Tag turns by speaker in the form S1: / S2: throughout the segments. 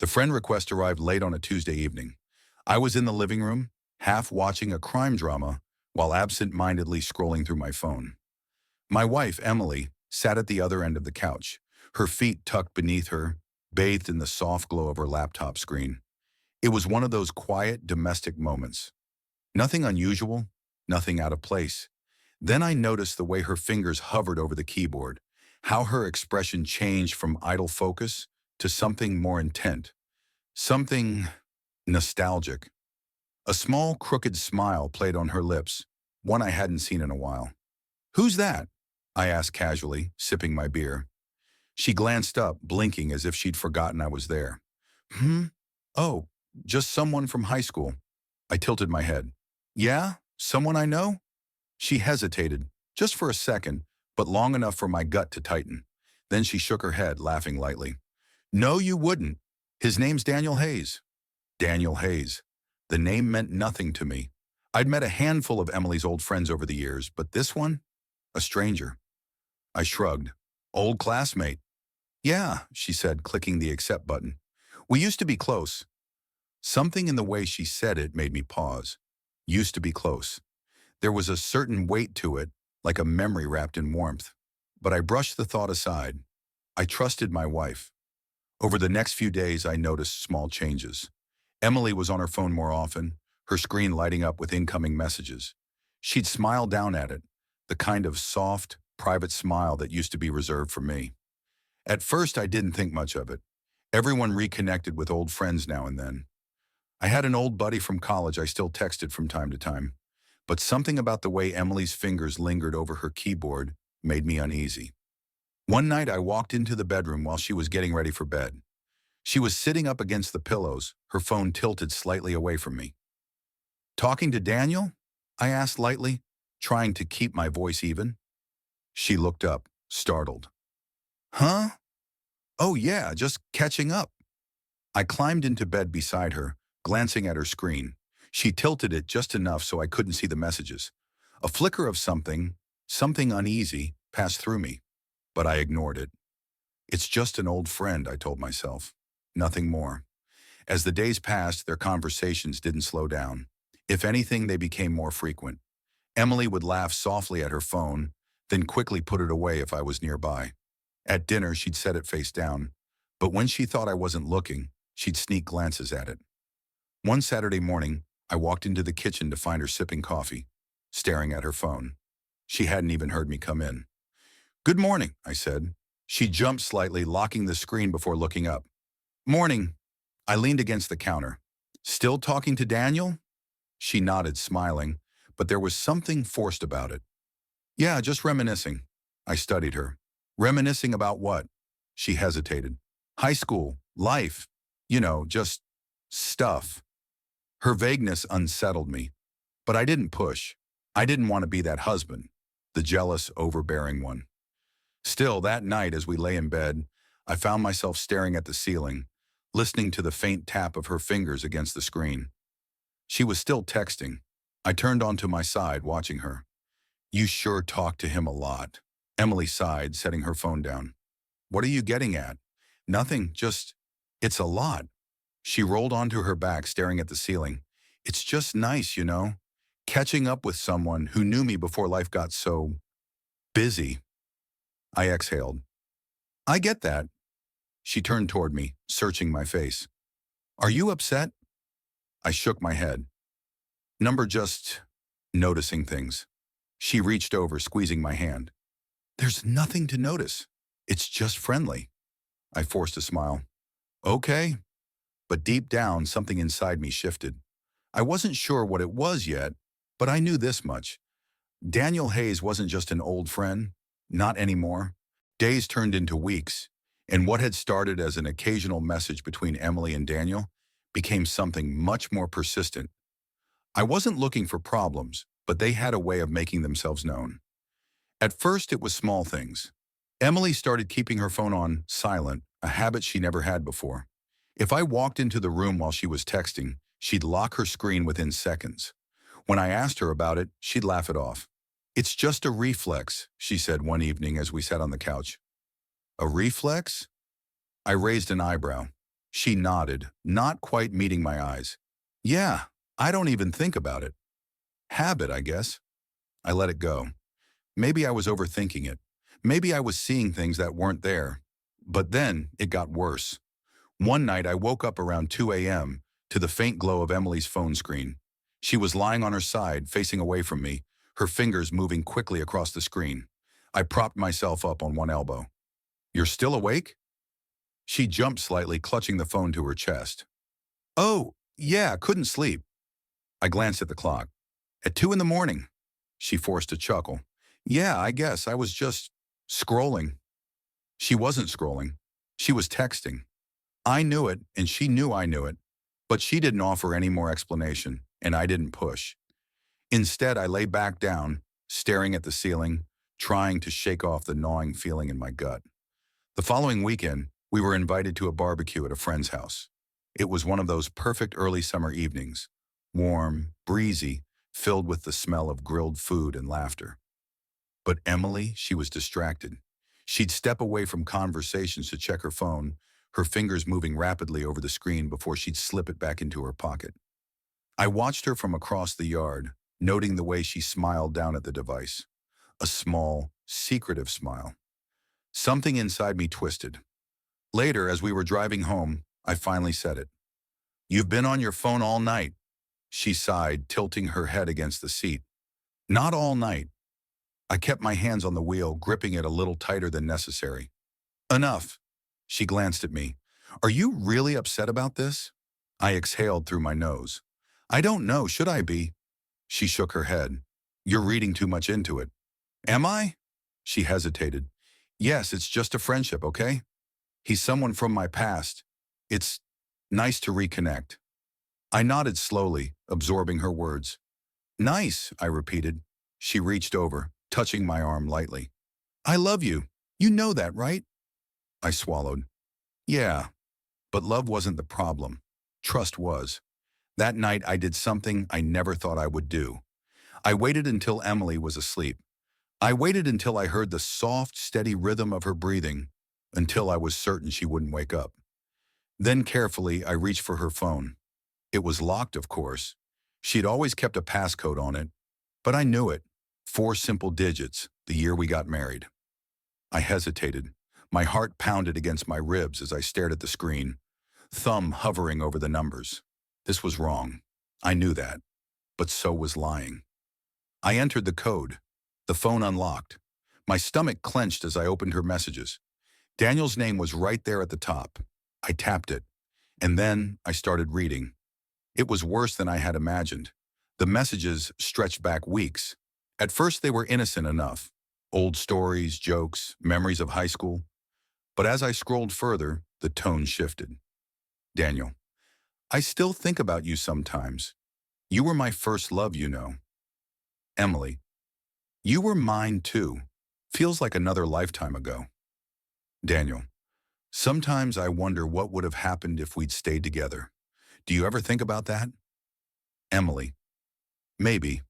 S1: The friend request arrived late on a Tuesday evening. I was in the living room, half watching a crime drama while absent-mindedly scrolling through my phone. My wife, Emily, sat at the other end of the couch, her feet tucked beneath her, bathed in the soft glow of her laptop screen. It was one of those quiet, domestic moments. Nothing unusual, nothing out of place. Then I noticed the way her fingers hovered over the keyboard, how her expression changed from idle focus to something more intent, something nostalgic. A small, crooked smile played on her lips, one I hadn't seen in a while. "Who's that?" I asked casually, sipping my beer. She glanced up, blinking as if she'd forgotten I was there. "Hmm? Oh, just someone from high school." I tilted my head. "Yeah? Someone I know?" She hesitated, just for a second, but long enough for my gut to tighten. Then she shook her head, laughing lightly. "No, you wouldn't. His name's Daniel Hayes." Daniel Hayes. The name meant nothing to me. I'd met a handful of Emily's old friends over the years, but this one? A stranger. I shrugged. "Old classmate." "Yeah," she said, clicking the accept button. "We used to be close." Something in the way she said it made me pause. Used to be close. There was a certain weight to it, like a memory wrapped in warmth. But I brushed the thought aside. I trusted my wife. Over the next few days, I noticed small changes. Emily was on her phone more often, her screen lighting up with incoming messages. She'd smile down at it, the kind of soft, private smile that used to be reserved for me. At first, I didn't think much of it. Everyone reconnected with old friends now and then. I had an old buddy from college I still texted from time to time. But something about the way Emily's fingers lingered over her keyboard made me uneasy. One night I walked into the bedroom while she was getting ready for bed. She was sitting up against the pillows, her phone tilted slightly away from me. "Talking to Daniel?" I asked lightly, trying to keep my voice even. She looked up, startled. "Huh? Oh yeah, just catching up." I climbed into bed beside her, glancing at her screen. She tilted it just enough so I couldn't see the messages. A flicker of something uneasy, passed through me, but I ignored it. "It's just an old friend," I told myself. Nothing more. As the days passed, their conversations didn't slow down. If anything, they became more frequent. Emily would laugh softly at her phone, then quickly put it away if I was nearby. At dinner, she'd set it face down, but when she thought I wasn't looking, she'd sneak glances at it. One Saturday morning, I walked into the kitchen to find her sipping coffee, staring at her phone. She hadn't even heard me come in. "Good morning," I said. She jumped slightly, locking the screen before looking up. "Morning." I leaned against the counter. "Still talking to Daniel?" She nodded, smiling, but there was something forced about it. "Yeah, just reminiscing." I studied her. "Reminiscing about what?" She hesitated. "High school, life, just stuff." Her vagueness unsettled me, but I didn't push. I didn't want to be that husband, the jealous, overbearing one. Still, that night as we lay in bed, I found myself staring at the ceiling, listening to the faint tap of her fingers against the screen. She was still texting. I turned onto my side, watching her. "You sure talk to him a lot." Emily sighed, setting her phone down. "What are you getting at?" "Nothing, just, it's a lot." She rolled onto her back, staring at the ceiling. "It's just nice, catching up with someone who knew me before life got so busy." I exhaled. "I get that." She turned toward me, searching my face. "Are you upset?" I shook my head. "Number just noticing things." She reached over, squeezing my hand. "There's nothing to notice. It's just friendly." I forced a smile. "Okay." But deep down, something inside me shifted. I wasn't sure what it was yet, but I knew this much. Daniel Hayes wasn't just an old friend. Not anymore. Days turned into weeks, and what had started as an occasional message between Emily and Daniel became something much more persistent. I wasn't looking for problems, but they had a way of making themselves known. At first, it was small things. Emily started keeping her phone on silent, a habit she never had before. If I walked into the room while she was texting, she'd lock her screen within seconds. When I asked her about it, she'd laugh it off. "It's just a reflex," she said one evening as we sat on the couch. "A reflex?" I raised an eyebrow. She nodded, not quite meeting my eyes. Yeah, I don't even think about it. Habit, I guess. I let it go. Maybe I was overthinking it. Maybe I was seeing things that weren't there. But then it got worse. One night I woke up around 2 a.m. to the faint glow of Emily's phone screen. She was lying on her side, facing away from me, her fingers moving quickly across the screen. I propped myself up on one elbow. You're still awake? She jumped slightly, clutching the phone to her chest. Oh, yeah, couldn't sleep. I glanced at the clock. At 2 in the morning. She forced a chuckle. Yeah, I guess I was just scrolling. She wasn't scrolling. She was texting. I knew it, and she knew I knew it, but she didn't offer any more explanation, and I didn't push. Instead, I lay back down, staring at the ceiling, trying to shake off the gnawing feeling in my gut. The following weekend, we were invited to a barbecue at a friend's house. It was one of those perfect early summer evenings, warm, breezy, filled with the smell of grilled food and laughter. But Emily, she was distracted. She'd step away from conversations to check her phone, her fingers moving rapidly over the screen before she'd slip it back into her pocket. I watched her from across the yard, noting the way she smiled down at the device. A small, secretive smile. Something inside me twisted. Later, as we were driving home, I finally said it. You've been on your phone all night. She sighed, tilting her head against the seat. Not all night. I kept my hands on the wheel, gripping it a little tighter than necessary. Enough. She glanced at me. Are you really upset about this? I exhaled through my nose. I don't know, should I be? She shook her head. You're reading too much into it. Am I? She hesitated. Yes, it's just a friendship, okay? He's someone from my past. It's nice to reconnect. I nodded slowly, absorbing her words. Nice, I repeated. She reached over, touching my arm lightly. I love you. You know that, right? I swallowed. Yeah, but love wasn't the problem. Trust was. That night I did something I never thought I would do. I waited until Emily was asleep. I waited until I heard the soft, steady rhythm of her breathing, until I was certain she wouldn't wake up. Then carefully, I reached for her phone. It was locked, of course. She'd always kept a passcode on it, but I knew it. 4 simple digits, the year we got married. I hesitated. My heart pounded against my ribs as I stared at the screen, thumb hovering over the numbers. This was wrong. I knew that, but so was lying. I entered the code. The phone unlocked. My stomach clenched as I opened her messages. Daniel's name was right there at the top. I tapped it, and then I started reading. It was worse than I had imagined. The messages stretched back weeks. At first they were innocent enough. Old stories, jokes, memories of high school. But as I scrolled further, the tone shifted. Daniel, I still think about you sometimes. You were my first love, you know. Emily, you were mine too. Feels like another lifetime ago. Daniel, sometimes I wonder what would have happened if we'd stayed together. Do you ever think about that? Emily, maybe.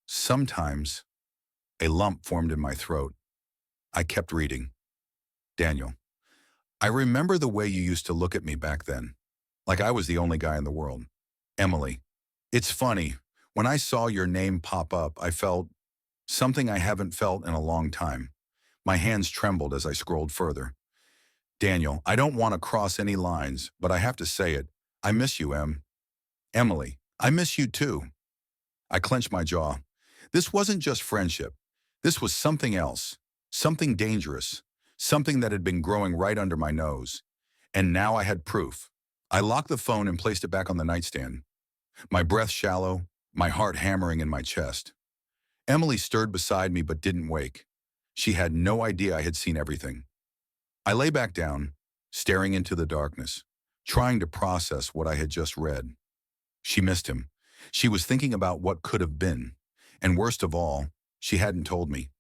S1: Sometimes. A lump formed in my throat. I kept reading. Daniel, I remember the way you used to look at me back then, like I was the only guy in the world. Emily, it's funny. When I saw your name pop up, I felt something I haven't felt in a long time. My hands trembled as I scrolled further. Daniel, I don't want to cross any lines, but I have to say it. I miss you, Em. Emily, I miss you too. I clenched my jaw. This wasn't just friendship. This was something else, something dangerous, something that had been growing right under my nose. And now I had proof. I locked the phone and placed it back on the nightstand, my breath shallow, my heart hammering in my chest. Emily stirred beside me but didn't wake. She had no idea I had seen everything. I lay back down, staring into the darkness, trying to process what I had just read. She missed him. She was thinking about what could have been. And worst of all, she hadn't told me.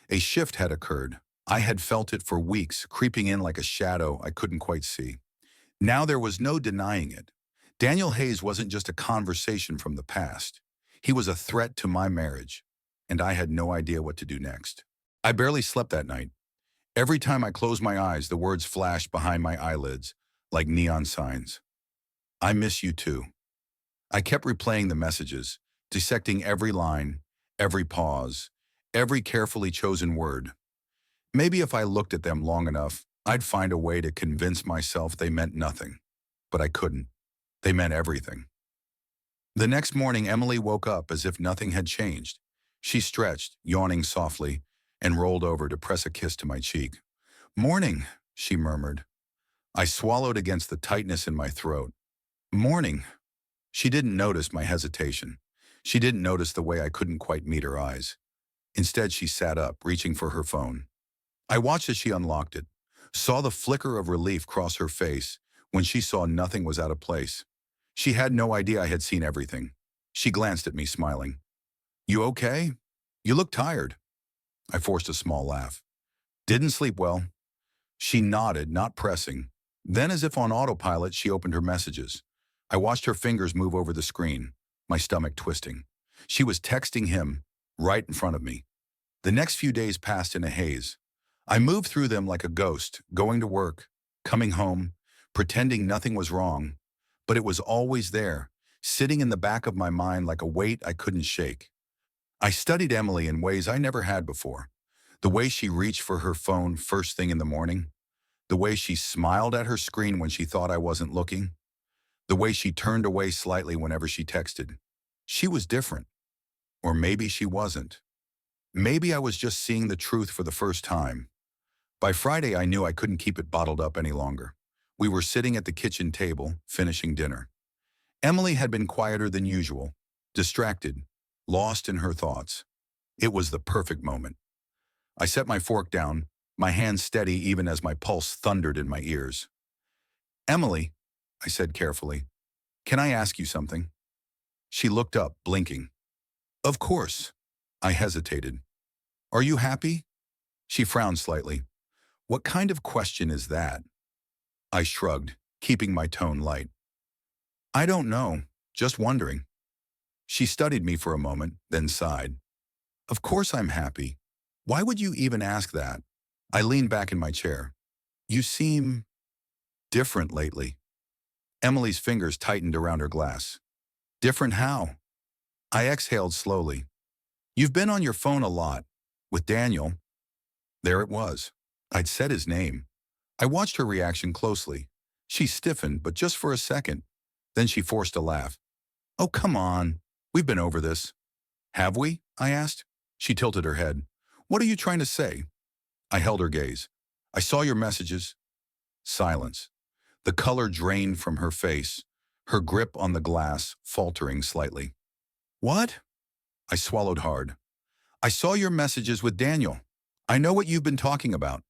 S1: A shift had occurred. I had felt it for weeks, creeping in like a shadow I couldn't quite see. Now there was no denying it. Daniel Hayes wasn't just a conversation from the past. He was a threat to my marriage, and I had no idea what to do next. I barely slept that night. Every time I closed my eyes, the words flashed behind my eyelids. like neon signs. I miss you too. I kept replaying the messages, dissecting every line, every pause, every carefully chosen word. Maybe if I looked at them long enough, I'd find a way to convince myself they meant nothing. But I couldn't. They meant everything. The next morning, Emily woke up as if nothing had changed. She stretched, yawning softly, and rolled over to press a kiss to my cheek. "Morning," she murmured. I swallowed against the tightness in my throat. "Morning." She didn't notice my hesitation. She didn't notice the way I couldn't quite meet her eyes. Instead, she sat up, reaching for her phone. I watched as she unlocked it, saw the flicker of relief cross her face when she saw nothing was out of place. She had no idea I had seen everything. She glanced at me, smiling. "You okay? You look tired." I forced a small laugh. "Didn't sleep well." She nodded, not pressing. Then, as if on autopilot, she opened her messages. I watched her fingers move over the screen, my stomach twisting. She was texting him right in front of me. The next few days passed in a haze. I moved through them like a ghost, going to work, coming home, pretending nothing was wrong. But it was always there, sitting in the back of my mind like a weight I couldn't shake. I studied Emily in ways I never had before. The way she reached for her phone first thing in the morning. The way she smiled at her screen when she thought I wasn't looking. The way she turned away slightly whenever she texted. She was different. Or maybe she wasn't. Maybe I was just seeing the truth for the first time. By Friday, I knew I couldn't keep it bottled up any longer. We were sitting at the kitchen table, finishing dinner. Emily had been quieter than usual, distracted, lost in her thoughts. It was the perfect moment. I set my fork down, my hand steady even as my pulse thundered in my ears. "Emily," I said carefully, "can I ask you something?" She looked up, blinking. "Of course." I hesitated. "Are you happy?" She frowned slightly. "What kind of question is that?" I shrugged, keeping my tone light. "I don't know, just wondering." She studied me for a moment, then sighed. "Of course I'm happy. Why would you even ask that?" I leaned back in my chair. "You seem different lately." Emily's fingers tightened around her glass. "Different how?" I exhaled slowly. "You've been on your phone a lot. With Daniel." There it was. I'd said his name. I watched her reaction closely. She stiffened, but just for a second. Then she forced a laugh. "Oh, come on. We've been over this." "Have we?" I asked. She tilted her head. "What are you trying to say?" I held her gaze. "I saw your messages." Silence. The color drained from her face, her grip on the glass faltering slightly. "What?" I swallowed hard. "I saw your messages with Daniel. I know what you've been talking about."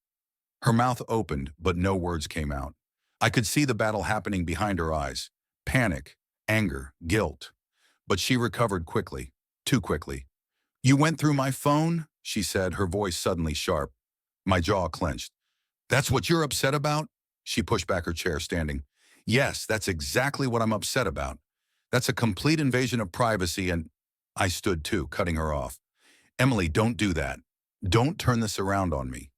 S1: Her mouth opened, but no words came out. I could see the battle happening behind her eyes. Panic, anger, guilt. But she recovered quickly, too quickly. "You went through my phone?" she said, her voice suddenly sharp. My jaw clenched. "That's what you're upset about?" She pushed back her chair, standing. "Yes, that's exactly what I'm upset about. That's a complete invasion of privacy and—" I stood too, cutting her off. "Emily, don't do that. Don't turn this around on me."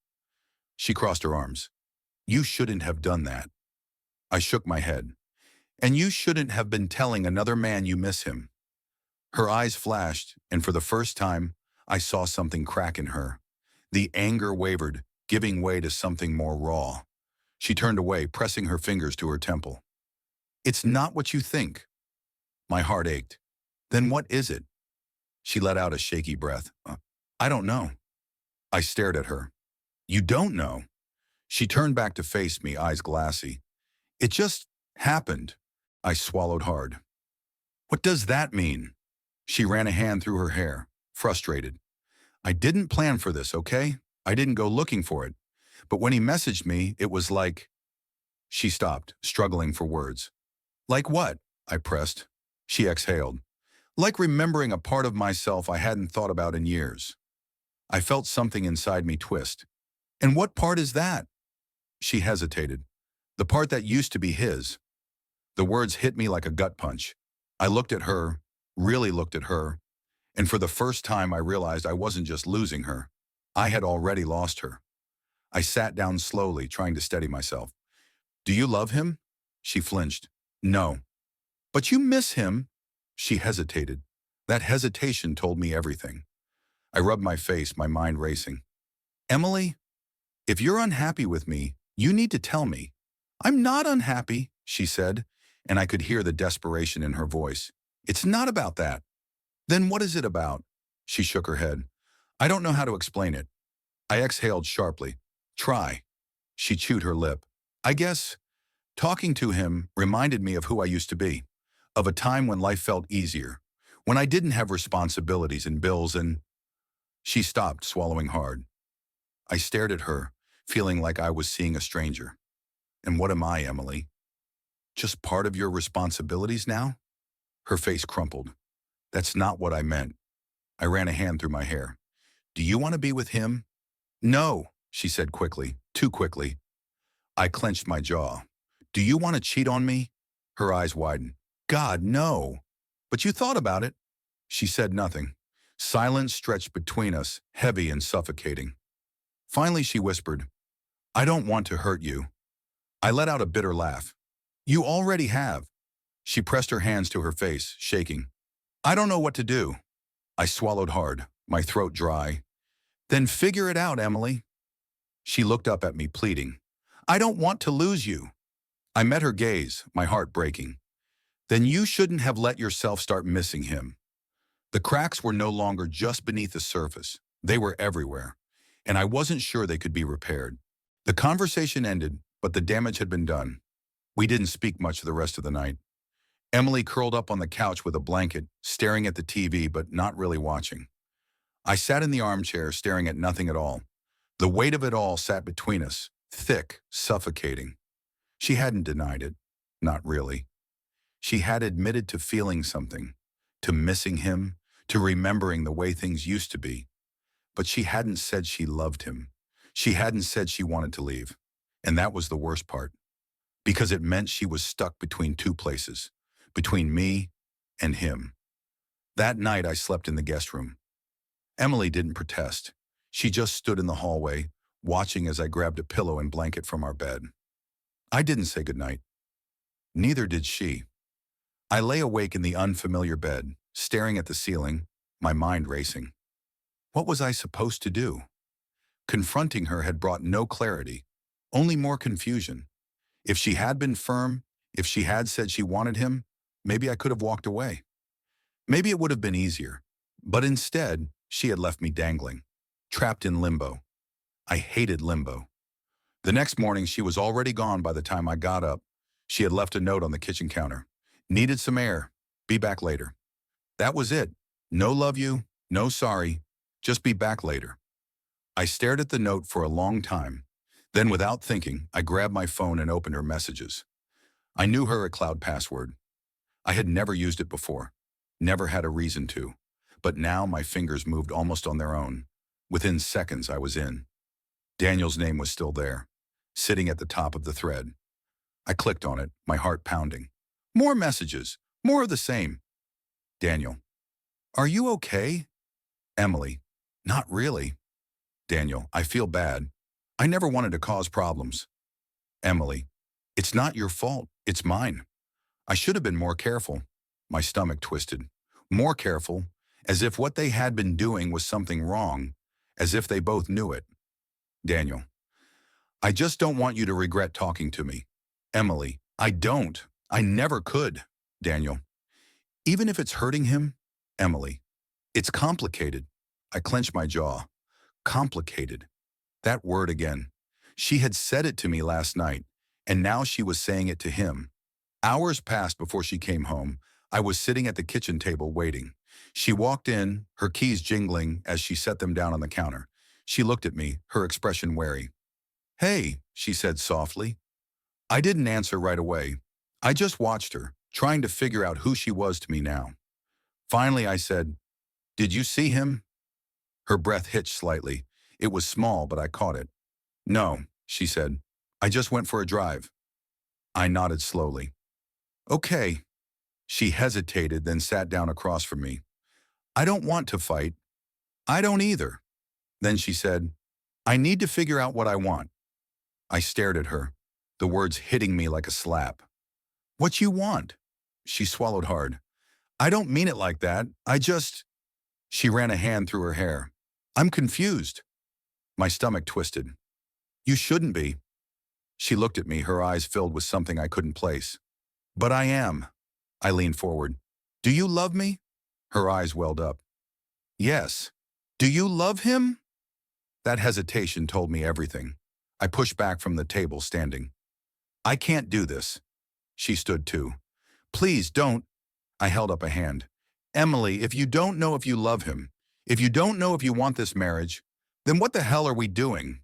S1: She crossed her arms. "You shouldn't have done that." I shook my head. "And you shouldn't have been telling another man you miss him." Her eyes flashed, and for the first time, I saw something crack in her. The anger wavered, giving way to something more raw. She turned away, pressing her fingers to her temple. "It's not what you think." My heart ached. "Then what is it?" She let out a shaky breath. I don't know." I stared at her. "You don't know?" She turned back to face me, eyes glassy. "It just happened." I swallowed hard. "What does that mean?" She ran a hand through her hair, frustrated. "I didn't plan for this, okay? I didn't go looking for it. But when he messaged me, it was like—" She stopped, struggling for words. "Like what?" I pressed. She exhaled. "Like remembering a part of myself I hadn't thought about in years." I felt something inside me twist. "And what part is that?" She hesitated. "The part that used to be his." The words hit me like a gut punch. I looked at her, really looked at her, and for the first time I realized I wasn't just losing her. I had already lost her. I sat down slowly, trying to steady myself. "Do you love him?" She flinched. No. But you miss him. She hesitated. That hesitation told me everything. I rubbed my face, my mind racing. Emily, if you're unhappy with me, you need to tell me. I'm not unhappy, she said, and I could hear the desperation in her voice. It's not about that. Then what is it about? She shook her head. I don't know how to explain it. I exhaled sharply. Try. She chewed her lip. I guess talking to him reminded me of who I used to be, of a time when life felt easier, when I didn't have responsibilities and bills and… She stopped, swallowing hard. I stared at her, feeling like I was seeing a stranger. And what am I, Emily? Just part of your responsibilities now? Her face crumpled. That's not what I meant. I ran a hand through my hair. Do you want to be with him? No, she said quickly, too quickly. I clenched my jaw. Do you want to cheat on me? Her eyes widened. God, no. But you thought about it. She said nothing. Silence stretched between us, heavy and suffocating. Finally, she whispered, I don't want to hurt you. I let out a bitter laugh. You already have. She pressed her hands to her face, shaking. I don't know what to do. I swallowed hard, my throat dry. Then figure it out, Emily. She looked up at me, pleading. I don't want to lose you. I met her gaze, my heart breaking. Then you shouldn't have let yourself start missing him. The cracks were no longer just beneath the surface. They were everywhere, and I wasn't sure they could be repaired. The conversation ended, but the damage had been done. We didn't speak much the rest of the night. Emily curled up on the couch with a blanket, staring at the TV but not really watching. I sat in the armchair, staring at nothing at all. The weight of it all sat between us, thick, suffocating. She hadn't denied it. Not really. She had admitted to feeling something, to missing him, to remembering the way things used to be. But she hadn't said she loved him. She hadn't said she wanted to leave. And that was the worst part. Because it meant she was stuck between two places, between me and him. That night I slept in the guest room. Emily didn't protest. She just stood in the hallway, watching as I grabbed a pillow and blanket from our bed. I didn't say goodnight. Neither did she. I lay awake in the unfamiliar bed, staring at the ceiling, my mind racing. What was I supposed to do? Confronting her had brought no clarity, only more confusion. If she had been firm, if she had said she wanted him, maybe I could have walked away. Maybe it would have been easier. But instead, she had left me dangling, trapped in limbo. I hated limbo. The next morning, she was already gone by the time I got up. She had left a note on the kitchen counter. Needed some air. Be back later. That was it. No love you, no sorry. Just be back later. I stared at the note for a long time. Then, without thinking, I grabbed my phone and opened her messages. I knew her cloud password. I had never used it before. Never had a reason to. But now my fingers moved almost on their own. Within seconds, I was in. Daniel's name was still there, sitting at the top of the thread. I clicked on it, my heart pounding. More messages, more of the same. Daniel. Are you okay? Emily. Not really. Daniel. I feel bad. I never wanted to cause problems. Emily. It's not your fault. It's mine. I should have been more careful. My stomach twisted. More careful, as if what they had been doing was something wrong, as if they both knew it. Daniel. I just don't want you to regret talking to me. Emily. I don't. I never could. Daniel. Even if it's hurting him? Emily. It's complicated. I clenched my jaw. Complicated. That word again. She had said it to me last night, and now she was saying it to him. Hours passed before she came home. I was sitting at the kitchen table waiting. She walked in, her keys jingling as she set them down on the counter. She looked at me, her expression wary. Hey, she said softly. I didn't answer right away. I just watched her, trying to figure out who she was to me now. Finally, I said, Did you see him? Her breath hitched slightly. It was small, but I caught it. No, she said. I just went for a drive. I nodded slowly. Okay. She hesitated, then sat down across from me. I don't want to fight. I don't either. Then she said, I need to figure out what I want. I stared at her, the words hitting me like a slap. What you want? She swallowed hard. I don't mean it like that. She ran a hand through her hair. I'm confused. My stomach twisted. You shouldn't be. She looked at me, her eyes filled with something I couldn't place. But I am. I leaned forward. Do you love me? Her eyes welled up. Yes. Do you love him? That hesitation told me everything. I pushed back from the table, standing. I can't do this. She stood too. Please don't. I held up a hand. Emily, if you don't know if you love him, if you don't know if you want this marriage, then what the hell are we doing?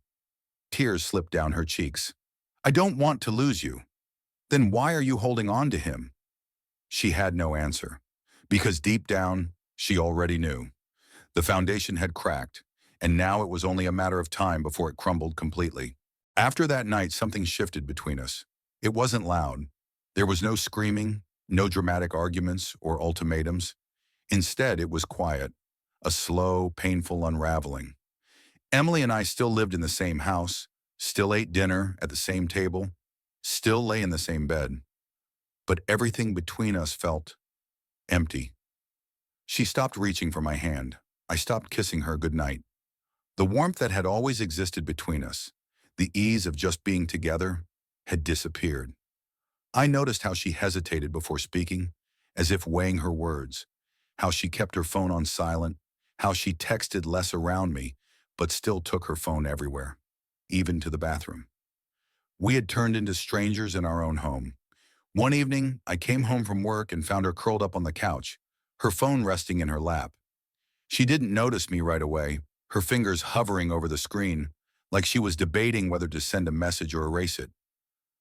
S1: Tears slipped down her cheeks. I don't want to lose you. Then why are you holding on to him? She had no answer, because deep down, she already knew. The foundation had cracked, and now it was only a matter of time before it crumbled completely. After that night, something shifted between us. It wasn't loud. There was no screaming, no dramatic arguments or ultimatums. Instead, it was quiet, a slow, painful unraveling. Emily and I still lived in the same house, still ate dinner at the same table, still lay in the same bed. But everything between us felt empty. She stopped reaching for my hand. I stopped kissing her goodnight. The warmth that had always existed between us, the ease of just being together, had disappeared. I noticed how she hesitated before speaking, as if weighing her words, how she kept her phone on silent, how she texted less around me, but still took her phone everywhere, even to the bathroom. We had turned into strangers in our own home. One evening, I came home from work and found her curled up on the couch, her phone resting in her lap. She didn't notice me right away, her fingers hovering over the screen, like she was debating whether to send a message or erase it.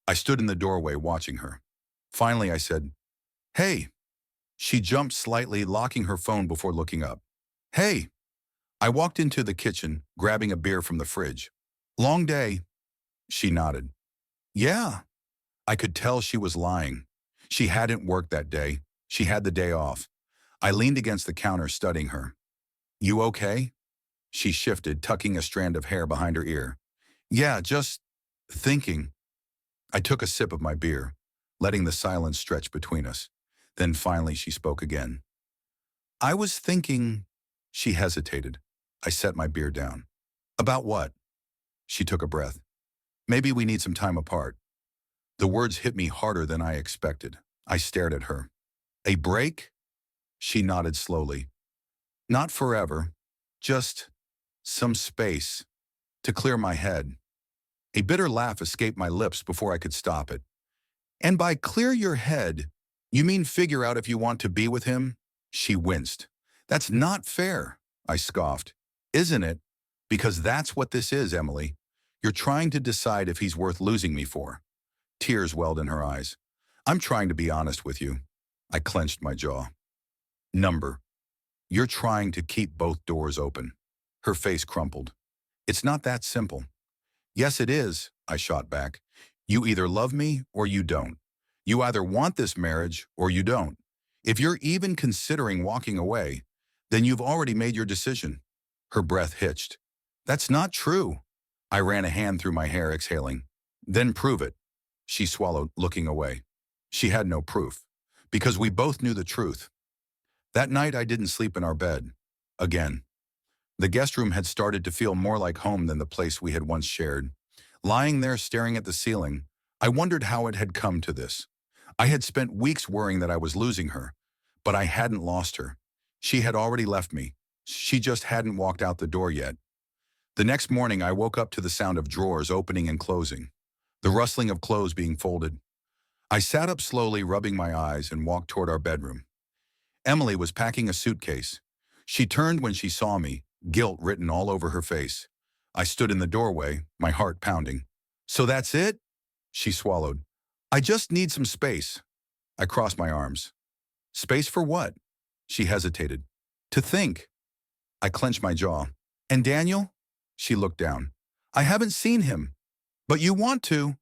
S1: I stood in the doorway watching her. Finally, I said, "Hey." She jumped slightly, locking her phone before looking up. "Hey." I walked into the kitchen, grabbing a beer from the fridge. "Long day." She nodded. "Yeah." I could tell she was lying. She hadn't worked that day. She had the day off. I leaned against the counter, studying her. "You okay?" She shifted, tucking a strand of hair behind her ear. "Yeah, just thinking." I took a sip of my beer, letting the silence stretch between us. Then finally she spoke again. "I was thinking." She hesitated. I set my beer down. "About what?" She took a breath. "Maybe we need some time apart." The words hit me harder than I expected. I stared at her. "A break?" She nodded slowly. "Not forever. Just some space to clear my head." A bitter laugh escaped my lips before I could stop it. "And by clear your head, you mean figure out if you want to be with him?" She winced. "That's not fair," I scoffed. "Isn't it? Because that's what this is, Emily. You're trying to decide if he's worth losing me for." Tears welled in her eyes. "I'm trying to be honest with you." I clenched my jaw. "Number. You're trying to keep both doors open." Her face crumpled. "It's not that simple." "Yes, it is," I shot back. "You either love me or you don't. You either want this marriage or you don't. If you're even considering walking away, then you've already made your decision." Her breath hitched. "That's not true." I ran a hand through my hair, exhaling. "Then prove it." She swallowed, looking away. She had no proof, because we both knew the truth. That night I didn't sleep in our bed. Again. The guest room had started to feel more like home than the place we had once shared. Lying there staring at the ceiling, I wondered how it had come to this. I had spent weeks worrying that I was losing her, but I hadn't lost her. She had already left me. She just hadn't walked out the door yet. The next morning I woke up to the sound of drawers opening and closing, the rustling of clothes being folded. I sat up slowly, rubbing my eyes, and walked toward our bedroom. Emily was packing a suitcase. She turned when she saw me, guilt written all over her face. I stood in the doorway, my heart pounding. "So that's it?" She swallowed. "I just need some space." I crossed my arms. "Space for what?" She hesitated. "To think." I clenched my jaw. "And Daniel?" She looked down. "I haven't seen him." "But you want to."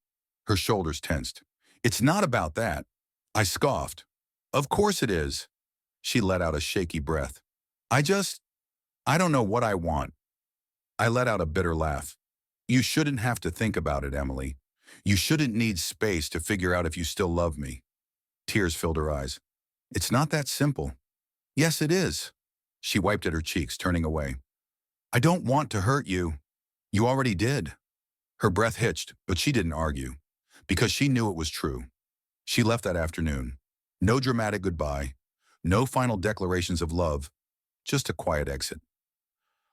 S1: Her shoulders tensed. "It's not about that." I scoffed. "Of course it is." She let out a shaky breath. I don't know what I want." I let out a bitter laugh. "You shouldn't have to think about it, Emily. You shouldn't need space to figure out if you still love me." Tears filled her eyes. It's not that simple. Yes, it is. She wiped at her cheeks, turning away. I don't want to hurt you. You already did. Her breath hitched, but she didn't argue, because she knew it was true. She left that afternoon. No dramatic goodbye, no final declarations of love, just a quiet exit.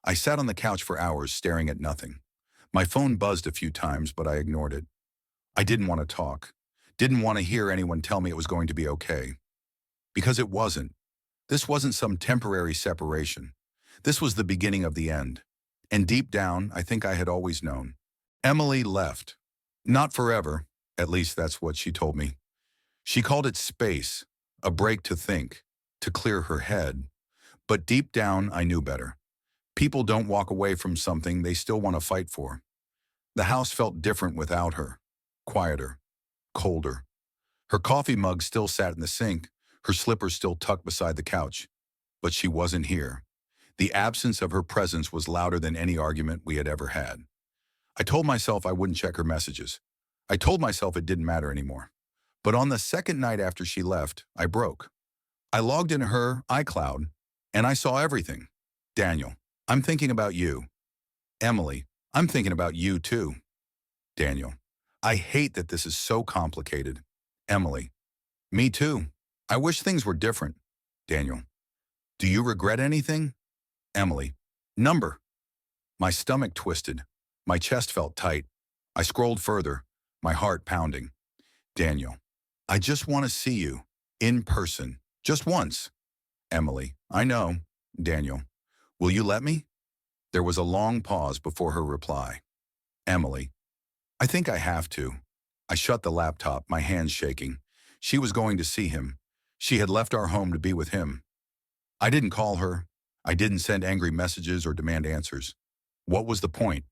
S1: I sat on the couch for hours staring at nothing. My phone buzzed a few times, but I ignored it. I didn't want to talk. Didn't want to hear anyone tell me it was going to be okay. Because it wasn't. This wasn't some temporary separation. This was the beginning of the end. And deep down, I think I had always known. Emily left. Not forever, at least that's what she told me. She called it space, a break to think, to clear her head. But deep down, I knew better. People don't walk away from something they still want to fight for. The house felt different without her. Quieter, colder. Her coffee mug still sat in the sink, her slippers still tucked beside the couch. But she wasn't here. The absence of her presence was louder than any argument we had ever had. I told myself I wouldn't check her messages. I told myself it didn't matter anymore. But on the second night after she left, I broke. I logged into her iCloud, and I saw everything. Daniel, I'm thinking about you. Emily, I'm thinking about you too. Daniel, I hate that this is so complicated. Emily, me too. I wish things were different. Daniel, do you regret anything? Emily, number. My stomach twisted. My chest felt tight. I scrolled further, my heart pounding. Daniel, I just want to see you, in person, just once. Emily, I know. Daniel, will you let me? There was a long pause before her reply. Emily, I think I have to. I shut the laptop, my hands shaking. She was going to see him. She had left our home to be with him. I didn't call her. I didn't send angry messages or demand answers. What was the point?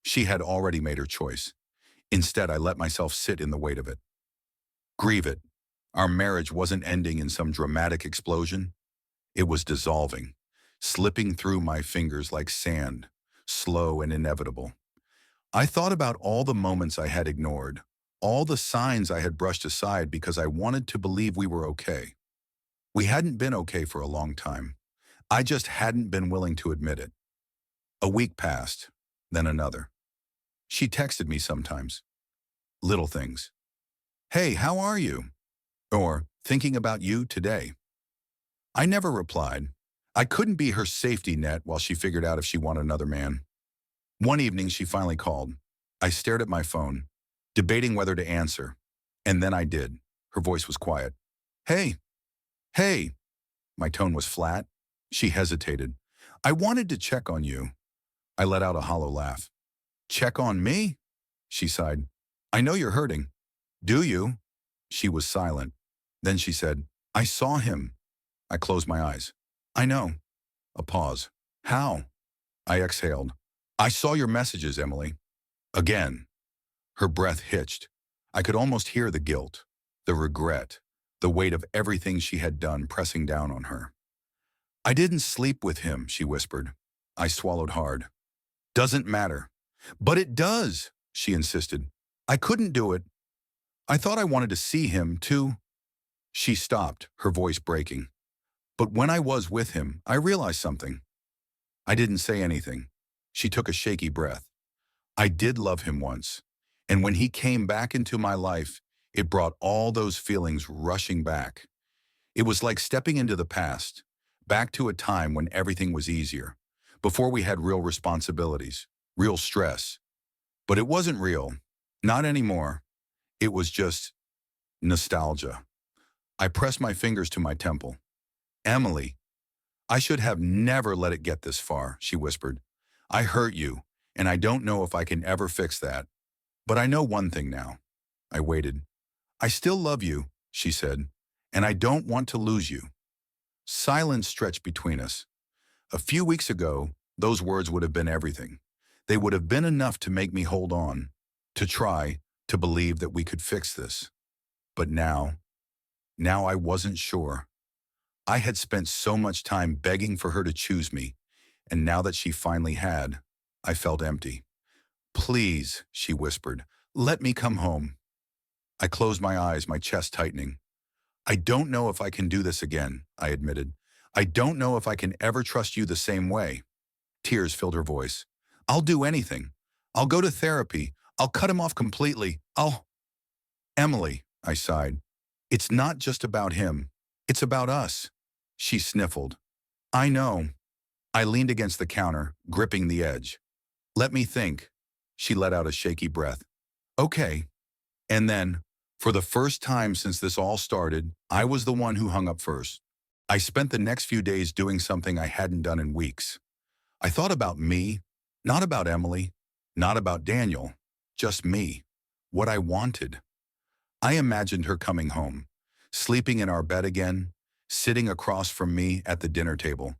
S1: She had already made her choice. Instead, I let myself sit in the weight of it. Grieve it. Our marriage wasn't ending in some dramatic explosion. It was dissolving, slipping through my fingers like sand, slow and inevitable. I thought about all the moments I had ignored, all the signs I had brushed aside because I wanted to believe we were okay. We hadn't been okay for a long time. I just hadn't been willing to admit it. A week passed, then another. She texted me sometimes. Little things. Hey, how are you? Or, thinking about you today. I never replied. I couldn't be her safety net while she figured out if she wanted another man. One evening, she finally called. I stared at my phone, debating whether to answer. And then I did. Her voice was quiet. Hey. Hey. My tone was flat. She hesitated. I wanted to check on you. I let out a hollow laugh. Check on me? She sighed. I know you're hurting. Do you? She was silent. Then she said, I saw him. I closed my eyes. I know. A pause. How? I exhaled. I saw your messages, Emily. Again. Her breath hitched. I could almost hear the guilt, the regret, the weight of everything she had done pressing down on her. I didn't sleep with him, she whispered. I swallowed hard. Doesn't matter. But it does, she insisted. I couldn't do it. I thought I wanted to see him, too. She stopped, her voice breaking. But when I was with him, I realized something. I didn't say anything. She took a shaky breath. I did love him once, and when he came back into my life, it brought all those feelings rushing back. It was like stepping into the past, back to a time when everything was easier, before we had real responsibilities, real stress. But it wasn't real, not anymore. It was just nostalgia. I pressed my fingers to my temple. Emily, I should have never let it get this far, she whispered. I hurt you, and I don't know if I can ever fix that. But I know one thing now. I waited. I still love you, she said, and I don't want to lose you. Silence stretched between us. A few weeks ago, those words would have been everything. They would have been enough to make me hold on, to try, to believe that we could fix this. But now I wasn't sure. I had spent so much time begging for her to choose me, and now that she finally had, I felt empty. Please, she whispered, let me come home. I closed my eyes, my chest tightening. I don't know if I can do this again, I admitted. I don't know if I can ever trust you the same way. Tears filled her voice. I'll do anything. I'll go to therapy. I'll cut him off completely. Emily, I sighed. It's not just about him. It's about us. She sniffled. I know. I leaned against the counter, gripping the edge. Let me think. She let out a shaky breath. Okay. And then, for the first time since this all started, I was the one who hung up first. I spent the next few days doing something I hadn't done in weeks. I thought about me, not about Emily, not about Daniel, just me, what I wanted. I imagined her coming home, sleeping in our bed again, sitting across from me at the dinner table.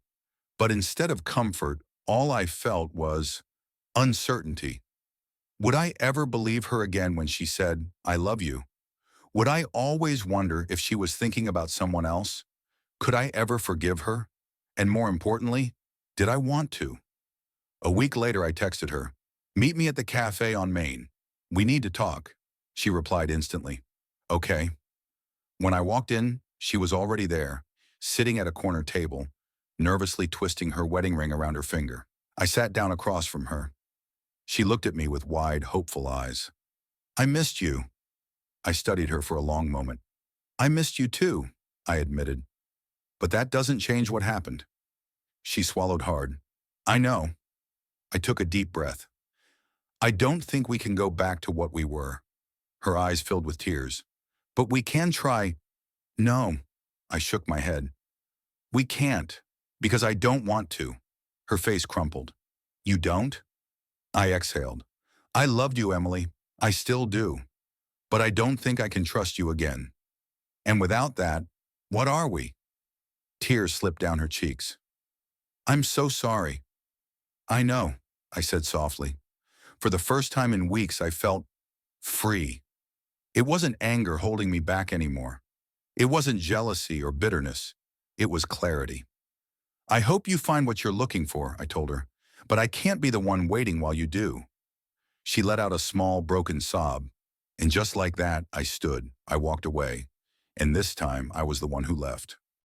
S1: But instead of comfort, all I felt was uncertainty. Would I ever believe her again when she said, I love you? Would I always wonder if she was thinking about someone else? Could I ever forgive her? And more importantly, did I want to? A week later, I texted her, meet me at the cafe on Main. We need to talk. She replied instantly, okay. When I walked in, she was already there, sitting at a corner table, nervously twisting her wedding ring around her finger. I sat down across from her. She looked at me with wide, hopeful eyes. I missed you. I studied her for a long moment. I missed you too, I admitted. But that doesn't change what happened. She swallowed hard. I know. I took a deep breath. I don't think we can go back to what we were. Her eyes filled with tears. But we can try. No, I shook my head. We can't, because I don't want to. Her face crumpled. You don't? I exhaled. I loved you, Emily. I still do. But I don't think I can trust you again. And without that, what are we? Tears slipped down her cheeks. I'm so sorry. I know, I said softly. For the first time in weeks, I felt free. It wasn't anger holding me back anymore. It wasn't jealousy or bitterness. It was clarity. I hope you find what you're looking for, I told her, but I can't be the one waiting while you do. She let out a small, broken sob, and just like that, I stood. I walked away, and this time I was the one who left.